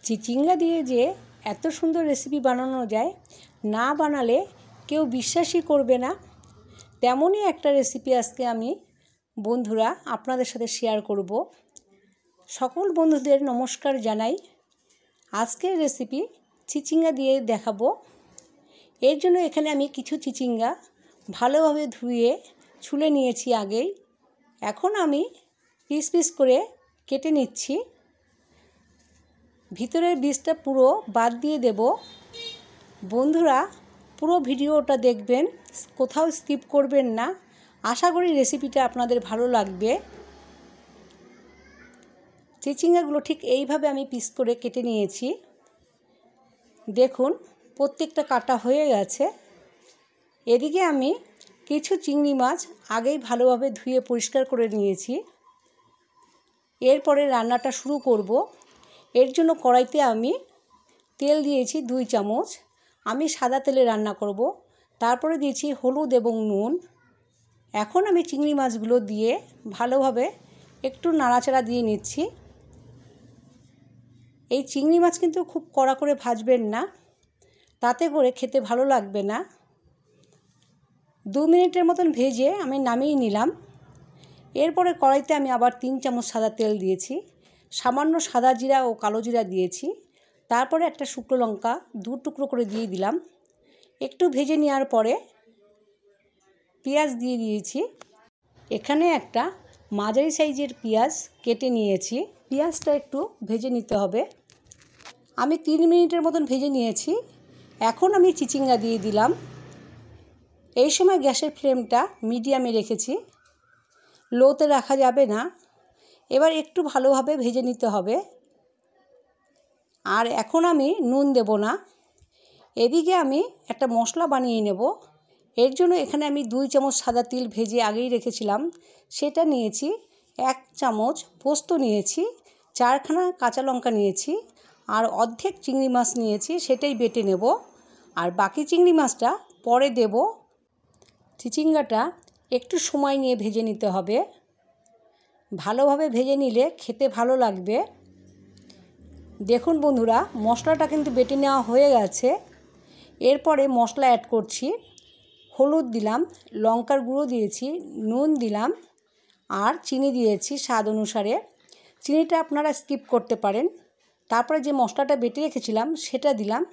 চিচিঙ্গা দিয়ে যে এত সুন্দর রেসিপি বানানো যায়, না বানালে কেউ বিশ্বাসই করবে না। তেমনই একটা রেসিপি আজকে আমি বন্ধুরা আপনাদের সাথে শেয়ার করব। সকল বন্ধুদের নমস্কার জানাই। আজকের রেসিপি চিচিঙ্গা দিয়ে দেখাবো। এর জন্য এখানে আমি কিছু চিচিঙ্গা ভালোভাবে ধুয়ে ছুলে নিয়েছি আগেই। এখন আমি পিস পিস করে কেটে নিচ্ছি। ভিতরের বীজটা পুরো বাদ দিয়ে দেব। বন্ধুরা পুরো ভিডিওটা দেখবেন, কোথাও স্কিপ করবেন না। আশা করি রেসিপিটা আপনাদের ভালো লাগবে। চিচিঙ্গাগুলো ঠিক এইভাবে আমি পিস করে কেটে নিয়েছি। দেখুন প্রত্যেকটা কাটা হয়ে গেছে। এদিকে আমি কিছু চিংড়ি মাছ আগেই ভালোভাবে ধুয়ে পরিষ্কার করে নিয়েছি। এরপরে রান্নাটা শুরু করব। এর জন্য কড়াইতে আমি তেল দিয়েছি 2 চামচ। আমি সাদা তেলে রান্না করব। তারপরে দিয়েছি হলুদ এবং নুন। এখন আমি চিংড়ি মাছগুলো দিয়ে ভালোভাবে একটু নাড়াচাড়া দিয়ে নিচ্ছি। এই চিংড়ি মাছ কিন্তু খুব কড়া করে ভাজবেন না, তাতে করে খেতে ভালো লাগবে না। 2 মিনিটের মতন ভেজে আমি নামিয়ে নিলাম। এরপরে কড়াইতে আমি আবার 3 চামচ সাদা তেল দিয়েছি। সামান্য সাদা জিরা ও কালো জিরা দিয়েছি। তারপরে একটা শুকনো লঙ্কা 2 টুকরো করে দিয়ে দিলাম। একটু ভেজে নেওয়ার পরে পেঁয়াজ দিয়ে দিয়েছি। এখানে একটা মাঝারি সাইজের পেঁয়াজ কেটে নিয়েছি। পেঁয়াজটা একটু ভেজে নিতে হবে। আমি 3 মিনিটের মতন ভেজে নিয়েছি। এখন আমি চিচিঙ্গা দিয়ে দিলাম। এই সময় গ্যাসের ফ্লেমটা মিডিয়ামে রেখেছি, লোতে রাখা যাবে না। এবার একটু ভালোভাবে ভেজে নিতে হবে। আর এখন আমি নুন দেব না। এদিকে আমি একটা মশলা বানিয়ে নেব। এর জন্য এখানে আমি 2 চামচ সাদা তিল ভেজে আগেই রেখেছিলাম, সেটা নিয়েছি। 1 চামচ পোস্ত নিয়েছি, 4খানা কাঁচা লঙ্কা নিয়েছি, আর অর্ধেক চিংড়ি মাছ নিয়েছি, সেটাই বেটে নেব। আর বাকি চিংড়ি মাছটা পরে দেব। চিচিঙ্গাটা একটু সময় নিয়ে ভেজে নিতে হবে। ভালোভাবে ভেজে নিলে খেতে ভালো লাগবে। দেখুন বন্ধুরা, মশলাটা কিন্তু বেটে নেওয়া হয়ে গেছে। এরপরে মশলা অ্যাড করছি। হলুদ দিলাম, লঙ্কার গুঁড়ো দিয়েছি, নুন দিলাম, আর চিনি দিয়েছি স্বাদ অনুসারে। চিনিটা আপনারা স্কিপ করতে পারেন। তারপরে যে মশলাটা বেটে রেখেছিলাম সেটা দিলাম।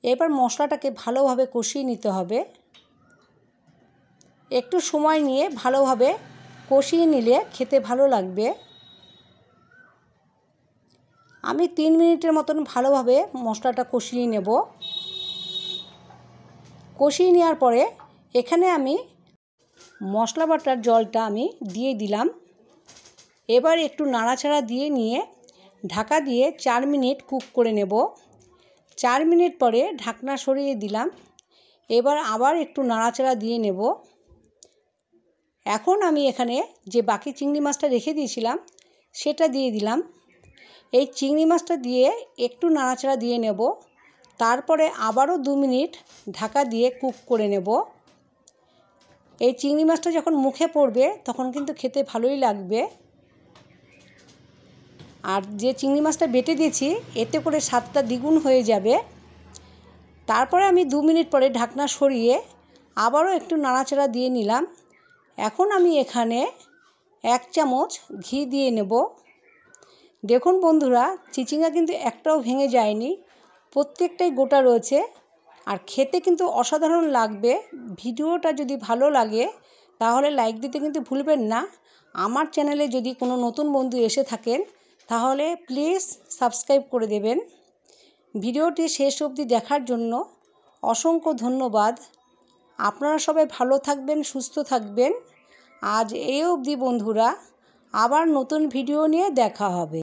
এবার মশলাটাকে ভালোভাবে কষিয়ে নিতে হবে। একটু সময় নিয়ে ভালোভাবে কষিয়ে নিলে খেতে ভালো লাগবে। আমি 3 মিনিটের মতন ভালোভাবে মশলাটা কষিয়ে নেব। কষিয়ে নেওয়ার পরে এখানে আমি মশলা বাটার জলটা আমি দিয়ে দিলাম। এবার একটু নাড়াচাড়া দিয়ে নিয়ে ঢাকা দিয়ে 4 মিনিট কুক করে নেব। 4 মিনিট পরে ঢাকনা সরিয়ে দিলাম। এবার আবার একটু নাড়াচাড়া দিয়ে নেব। এখন আমি এখানে যে বাকি চিংড়ি মাছটা রেখে দিয়েছিলাম সেটা দিয়ে দিলাম। এই চিংড়ি মাছটা দিয়ে একটু নাড়াচাড়া দিয়ে নেব। তারপরে আবারও 2 মিনিট ঢাকা দিয়ে কুক করে নেব। এই চিংড়ি মাছটা যখন মুখে পড়বে তখন কিন্তু খেতে ভালোই লাগবে। আর যে চিংড়ি মাছটা বেটে দিয়েছি এতে করে স্বাদটা দ্বিগুণ হয়ে যাবে। তারপরে আমি 2 মিনিট পরে ঢাকনা সরিয়ে আবারও একটু নাড়াচাড়া দিয়ে নিলাম। এখন আমি এখানে 1 চামচ ঘি দিয়ে নেব। দেখুন বন্ধুরা, চিচিঙ্গা কিন্তু একটাও ভেঙে যায়নি, প্রত্যেকটাই গোটা রয়েছে। আর খেতে কিন্তু অসাধারণ লাগবে। ভিডিওটা যদি ভালো লাগে তাহলে লাইক দিতে কিন্তু ভুলবেন না। আমার চ্যানেলে যদি কোনো নতুন বন্ধু এসে থাকেন তাহলে প্লিজ সাবস্ক্রাইব করে দেবেন। ভিডিওটি শেষ অবধি দেখার জন্য অসংখ্য ধন্যবাদ। আপনারা সবাই ভালো থাকবেন, সুস্থ থাকবেন। আজ এই অবধি বন্ধুরা, আবার নতুন ভিডিও নিয়ে দেখা হবে।